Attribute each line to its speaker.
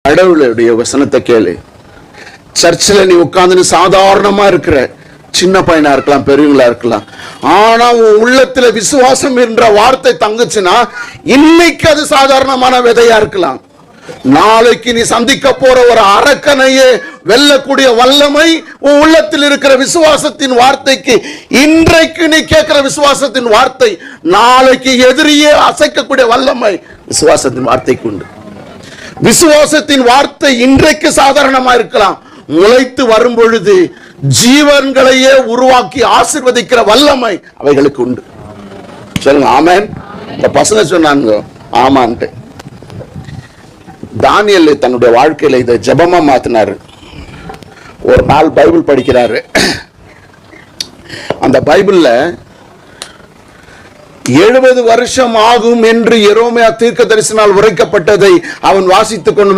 Speaker 1: கடவுளுடைய வசனத்தை கேளு. சர்ச்சில் நீ உட்கார்ந்து சாதாரணமா இருக்கிற சின்ன பையனா இருக்கலாம், பெரியவங்களா இருக்கலாம். ஆனா உன் உள்ளத்துல விசுவாசம் என்ற வார்த்தை தங்குச்சுன்னா இன்னைக்கு அது சாதாரணமான விதையா இருக்கலாம். நாளைக்கு நீ சந்திக்க போற ஒரு அரக்கனையே வெல்லக்கூடிய வல்லமை உன் உள்ளத்தில் இருக்கிற விசுவாசத்தின் வார்த்தைக்கு, இன்றைக்கு நீ கேட்கிற விசுவாசத்தின் வார்த்தை நாளைக்கு எதிரியே அசைக்கக்கூடிய வல்லமை விசுவாசத்தின் வார்த்தைக்கு உண்டு. விசுவாசத்தின் வார்த்தை இன்றைக்கு சாதாரணமா இருக்கலாம், முளைத்து வரும் பொழுது ஜீவன்களையே உருவாக்கி ஆசீர்வதிக்கிற வல்லமை அவைகளுக்கு உண்டு. சொல்லுங்க ஆமென். இந்த பசங்க சொன்னாங்க ஆமான்ட்டு. தானியேல் தன்னுடைய வாழ்க்கையில இதை ஜெபமா மாத்தினாரு. ஒரு நாள் பைபிள் படிக்கிறாரு. அந்த பைபிள்ல 70 வருஷம் ஆகும் என்று எரேமியா தீர்க்கதரிசியால் உரைக்கப்பட்டதை அவன் வாசித்துக் கொண்டு